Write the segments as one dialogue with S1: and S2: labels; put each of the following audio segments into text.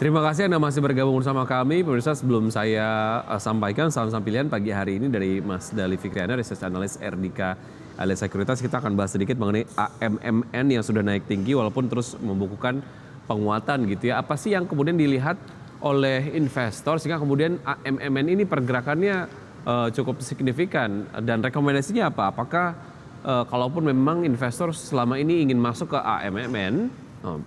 S1: Terima kasih Anda masih bergabung bersama kami. Pemirsa, sebelum saya sampaikan saham-saham pilihan pagi hari ini dari Mas Dali Fikriana, Research Analyst RDK Alias Sekuritas, kita akan bahas sedikit mengenai AMMN yang sudah naik tinggi walaupun terus membukukan penguatan gitu ya. Apa sih yang kemudian dilihat oleh investor sehingga kemudian AMMN ini pergerakannya cukup signifikan dan rekomendasinya apa? Apakah kalaupun memang investor selama ini ingin masuk ke AMMN,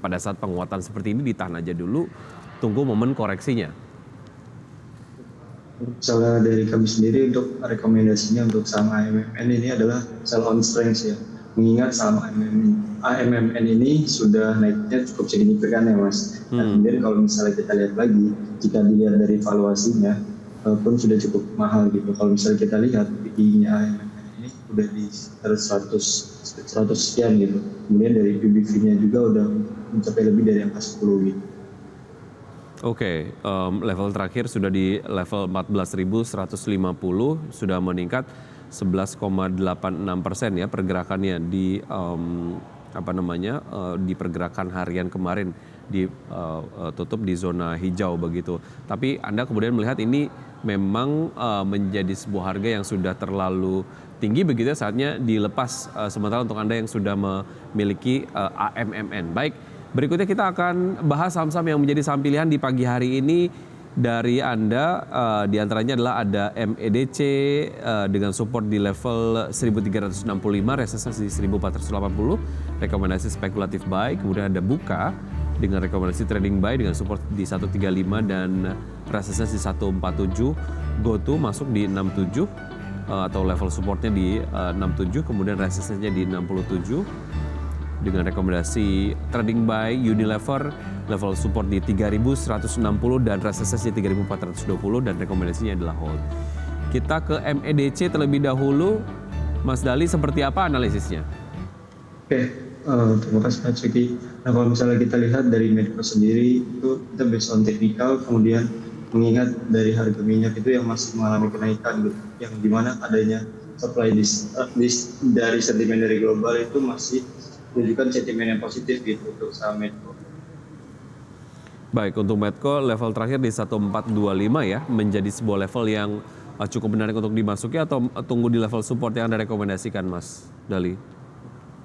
S1: pada saat penguatan seperti ini ditahan aja dulu, tunggu momen koreksinya.
S2: Misalnya dari kami sendiri untuk rekomendasinya untuk saham AMMN ini adalah sell on strength ya. Mengingat saham AMMN ini sudah naiknya cukup signifikan ya Mas. Nah, kemudian kalau misalnya kita lihat lagi, jika dilihat dari valuasinya pun sudah cukup mahal gitu. Kalau misalnya kita lihat PI-nya AMMN ini udah di 100 sekian gitu. Kemudian dari PBV-nya juga udah mencapai lebih dari angka 10 gitu.
S1: Oke, level terakhir sudah di level 14.150, sudah meningkat 11,86% ya pergerakannya di di pergerakan harian kemarin tutup di zona hijau begitu. Tapi Anda kemudian melihat ini memang menjadi sebuah harga yang sudah terlalu tinggi begitu ya, saatnya dilepas sementara untuk Anda yang sudah memiliki AMMN. Baik. Berikutnya kita akan bahas saham-saham yang menjadi saham pilihan di pagi hari ini dari Anda. Di antaranya adalah ada MEDC dengan support di level 1365, resistance di 1480, rekomendasi spekulatif buy. Kemudian ada Buka dengan rekomendasi trading buy dengan support di 135 dan resistance di 147. GoTo masuk di 67 atau level supportnya di 67, kemudian resistance-nya di 67. Dengan rekomendasi trading buy Unilever level support di 3.160 dan resistance di 3.420 dan rekomendasinya adalah hold. Kita ke MEDC terlebih dahulu. Mas Dali, seperti apa analisisnya?
S2: Oke, terima kasih Pak Cuki. Nah, kalau misalnya kita lihat dari Medco sendiri itu kita based on technical, kemudian mengingat dari harga minyak itu yang masih mengalami kenaikan gitu, yang dimana adanya supply dari sentimen dari global itu masih menunjukkan sentimen yang positif gitu untuk saham Medco.
S1: Baik, untuk Medco level terakhir di 1425 ya, menjadi sebuah level yang cukup menarik untuk dimasuki atau tunggu di level support yang Anda rekomendasikan Mas Dali?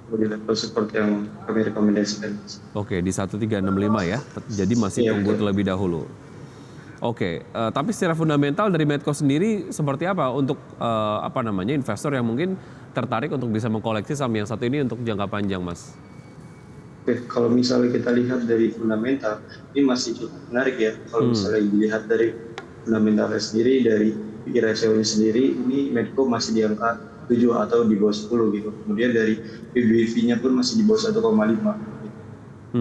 S2: Di level support yang kami rekomendasikan.
S1: Oke, di 1365 ya, jadi masih tunggu terlebih dahulu. Oke, tapi secara fundamental dari Medco sendiri seperti apa untuk investor yang mungkin tertarik untuk bisa mengkoleksi saham yang satu ini untuk jangka panjang, Mas?
S2: Oke, kalau misalnya kita lihat dari fundamental, ini masih cukup menarik ya. Kalau misalnya dilihat dari fundamentalnya sendiri, dari PE ratio-nya sendiri, ini Medco masih di angka 7 atau di bawah 10 gitu. Kemudian dari PBV-nya pun masih di bawah 1,5.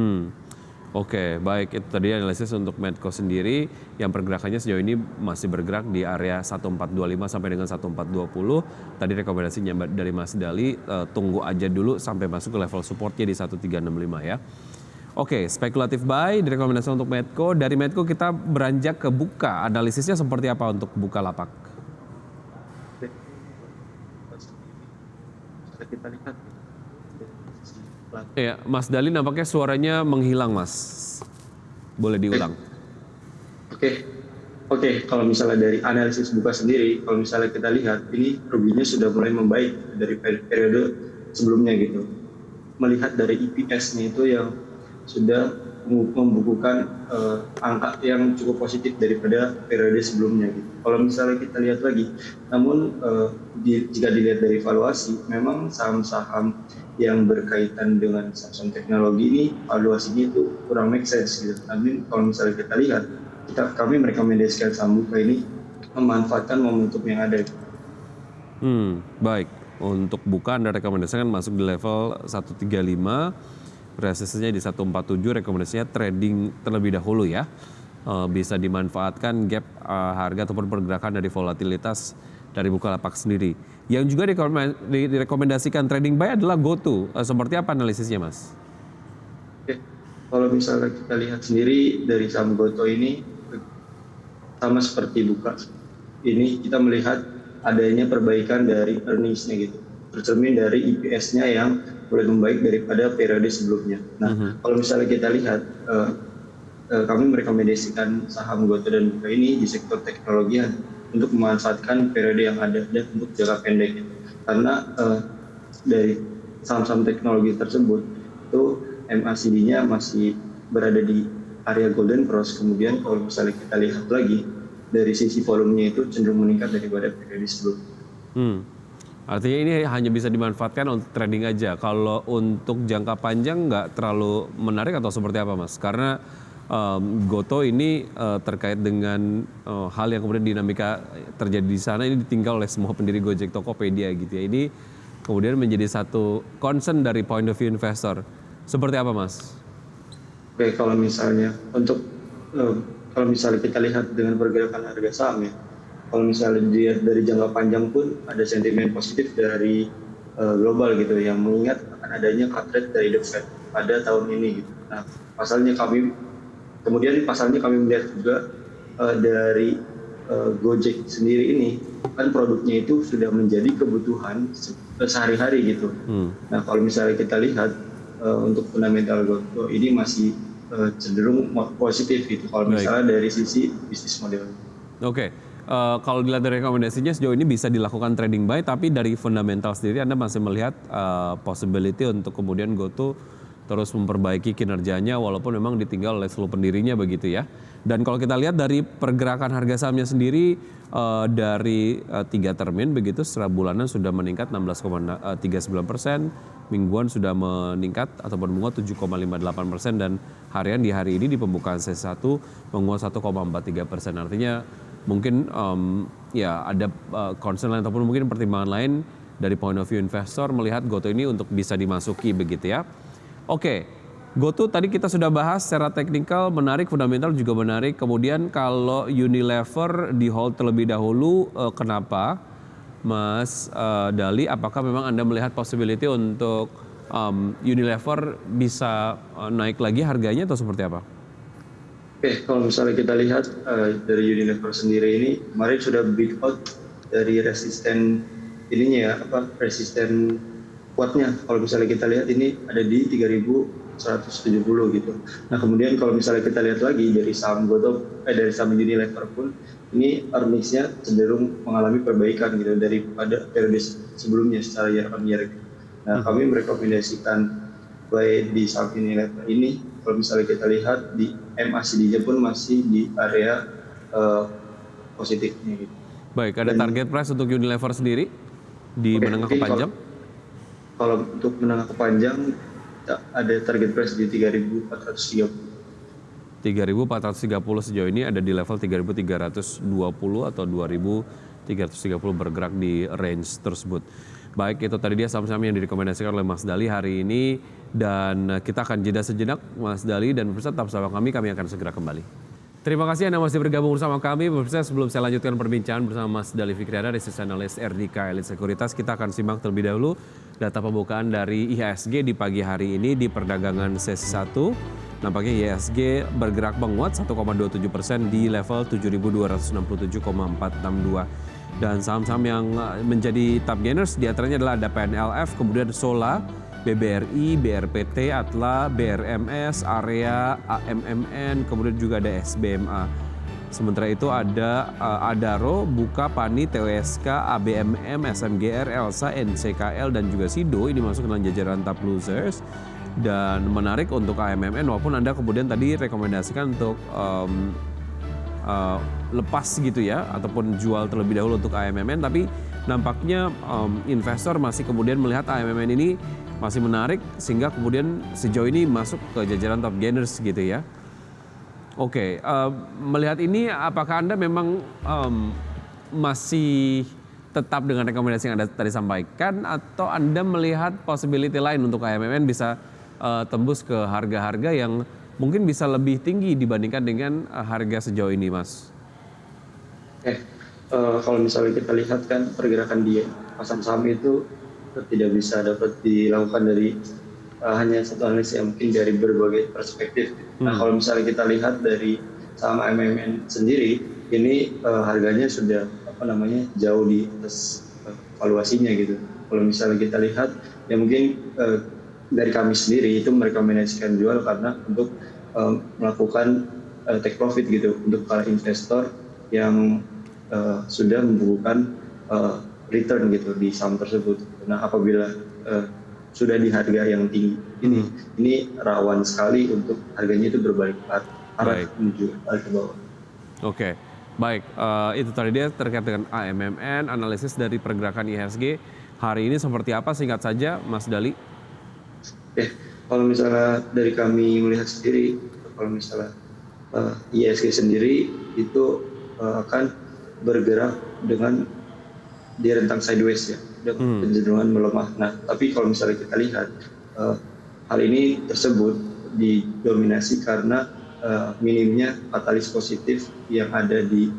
S1: Oke, baik, itu tadi analisis untuk Medco sendiri yang pergerakannya sejauh ini masih bergerak di area 1425 sampai dengan 1420. Tadi rekomendasinya dari Mas Dali, tunggu aja dulu sampai masuk ke level supportnya di 1365 ya. Oke, spekulatif buy direkomendasi untuk Medco. Dari Medco kita beranjak ke Buka. Analisisnya seperti apa untuk Bukalapak?
S2: Kita lihat.
S1: Ya, Mas Dali nampaknya suaranya menghilang, Mas. Boleh diulang.
S2: Oke. Kalau misalnya dari analisis Buka sendiri, kalau misalnya kita lihat, ini ruginya sudah mulai membaik dari periode sebelumnya gitu. Melihat dari EPS-nya itu yang sudah membukukan angka yang cukup positif daripada periode sebelumnya gitu. Kalau misalnya kita lihat lagi, namun jika dilihat dari valuasi, memang saham-saham yang berkaitan dengan saham teknologi ini valuasinya itu kurang make sense gitu. Namun kalau misalnya kita lihat, kami merekomendasikan saham Buka ini memanfaatkan momentum yang ada.
S1: Baik, untuk Buka Anda rekomendasikan masuk di level 135, resistance-nya di 147, rekomendasinya trading terlebih dahulu ya. Bisa dimanfaatkan gap harga ataupun pergerakan dari volatilitas dari Bukalapak sendiri. Yang juga direkomendasikan trading buy adalah GoTo. Seperti apa analisisnya, Mas?
S2: Oke. Kalau misalnya kita lihat sendiri dari saham GoTo ini sama seperti Buka. Ini kita melihat adanya perbaikan dari earnings-nya gitu. Tercermin dari EPS-nya yang mulai membaik daripada periode sebelumnya. Nah, kalau misalnya kita lihat kami merekomendasikan saham Goto dan Buka ini di sektor teknologi untuk memanfaatkan periode yang ada dan untuk jangka pendek. Karena dari saham-saham teknologi tersebut itu MACD-nya masih berada di area golden cross. Kemudian kalau misalnya kita lihat lagi dari sisi volumenya itu cenderung meningkat daripada periode sebelumnya.
S1: Artinya ini hanya bisa dimanfaatkan untuk trading aja. Kalau untuk jangka panjang nggak terlalu menarik atau seperti apa, Mas? Karena Goto ini terkait dengan hal yang kemudian dinamika terjadi di sana ini ditinggal oleh semua pendiri Gojek, Tokopedia gitu ya. Ini kemudian menjadi satu concern dari point of view investor. Seperti apa, Mas?
S2: Oke, kalau misalnya kita lihat dengan pergerakan harga saham ya, kalau misalnya dilihat dari jangka panjang pun ada sentimen positif dari global gitu yang mengingat akan adanya cut rate dari The Fed pada tahun ini gitu. Nah, pasalnya kami melihat juga dari Gojek sendiri ini kan produknya itu sudah menjadi kebutuhan sehari-hari gitu. Nah, kalau misalnya kita lihat untuk fundamental Goto ini masih cenderung positif gitu kalau misalnya dari sisi bisnis model.
S1: Oke. Kalau dilihat dari rekomendasinya sejauh ini bisa dilakukan trading buy, tapi dari fundamental sendiri Anda masih melihat possibility untuk kemudian Goto terus memperbaiki kinerjanya walaupun memang ditinggal oleh seluruh pendirinya begitu ya. Dan kalau kita lihat dari pergerakan harga sahamnya sendiri dari 3 termin begitu secara bulanan sudah meningkat 16,39%, mingguan sudah meningkat ataupun menguat 7,58% dan harian di hari ini di pembukaan sesi 1 menguat 1,43%. Artinya mungkin ya ada concern lain ataupun mungkin pertimbangan lain dari point of view investor melihat Goto ini untuk bisa dimasuki begitu ya. Oke, Goto tadi kita sudah bahas secara teknikal menarik, fundamental juga menarik. Kemudian kalau Unilever di hold terlebih dahulu, kenapa Mas Dali? Apakah memang Anda melihat possibility untuk Unilever bisa naik lagi harganya atau seperti apa?
S2: Oke, kalau misalnya kita lihat dari Unilever sendiri ini kemarin sudah break out dari resisten resisten kuatnya. Kalau misalnya kita lihat ini ada di 3.170 gitu. Nah, kemudian kalau misalnya kita lihat lagi dari saham dari saham Unilever pun ini earnings-nya cenderung mengalami perbaikan gitu daripada periode sebelumnya secara year on year. Nah, kami merekomendasikan buy di saham Unilever ini. Kalau misalnya kita lihat di MACD-nya pun masih di area positifnya gitu.
S1: Baik, ada target price untuk Unilever sendiri di menengah ke panjang?
S2: Kalau untuk menengah ke panjang ada target price di 3.430.
S1: 3.430 sejauh ini ada di level 3.320 atau 2.330 bergerak di range tersebut. Baik, itu tadi dia saham-saham yang direkomendasikan oleh Mas Dali hari ini. Dan kita akan jeda sejenak Mas Dali dan pemirsa tetap bersama kami akan segera kembali. Terima kasih Anda masih bergabung bersama kami. Pemirsa, sebelum saya lanjutkan perbincangan bersama Mas Dali Fikriana, Research Analyst RDK Elite Sekuritas, kita akan simak terlebih dahulu data pembukaan dari IHSG di pagi hari ini di perdagangan sesi 1. Nampaknya IHSG bergerak menguat 1,27% di level 7.267,462. Dan saham-saham yang menjadi top gainers diantaranya adalah ada PNLF, kemudian Sola, BBRI, BRPT, Atla, BRMS, Area, AMMN, kemudian juga ada SBMA. Sementara itu ada Adaro, Buka, Pani, TWSK, ABMM, SMGR, Elsa, NCKL, dan juga Sido. Ini masuk dalam jajaran top losers. Dan menarik untuk AMMN, walaupun Anda kemudian tadi rekomendasikan untuk lepas gitu ya, ataupun jual terlebih dahulu untuk AMMN, tapi nampaknya investor masih kemudian melihat AMMN ini masih menarik sehingga kemudian sejauh ini masuk ke jajaran top gainers gitu ya. Oke, melihat ini apakah Anda memang masih tetap dengan rekomendasi yang Anda tadi sampaikan atau Anda melihat possibility lain untuk AMMN bisa tembus ke harga-harga yang mungkin bisa lebih tinggi dibandingkan dengan harga sejauh ini, Mas?
S2: Kalau misalnya kita lihat kan pergerakan di pasar saham itu tidak bisa dapat dilakukan dari hanya satu analisis yang mungkin dari berbagai perspektif. Nah, kalau misalnya kita lihat dari saham AMMN sendiri, ini harganya sudah jauh di atas valuasinya gitu. Kalau misalnya kita lihat, ya mungkin dari kami sendiri itu merekomendasikan jual karena untuk melakukan take profit gitu untuk para investor yang sudah membukukan return gitu di saham tersebut. Nah, apabila sudah di harga yang tinggi ini rawan sekali untuk harganya itu berbalik arah menuju ke bawah.
S1: Oke, baik. Itu tadi dia terkait dengan AMMN, analisis dari pergerakan IHSG hari ini seperti apa, singkat saja Mas Dali?
S2: Kalau misalnya dari kami melihat sendiri, kalau misalnya IHSG sendiri itu akan bergerak dengan di rentang sideways ya, dengan kecenderungan melemah. Nah, tapi kalau misalnya kita lihat hal ini tersebut didominasi karena minimnya katalis positif yang ada di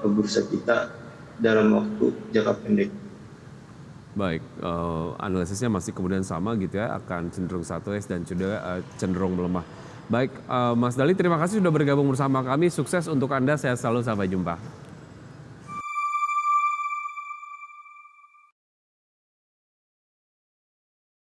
S2: bursa kita dalam waktu jangka pendek.
S1: Baik, analisisnya masih kemudian sama gitu ya, akan cenderung sideways dan juga cenderung melemah. Baik, Mas Dali terima kasih sudah bergabung bersama kami, sukses untuk Anda, sehat selalu, sampai jumpa.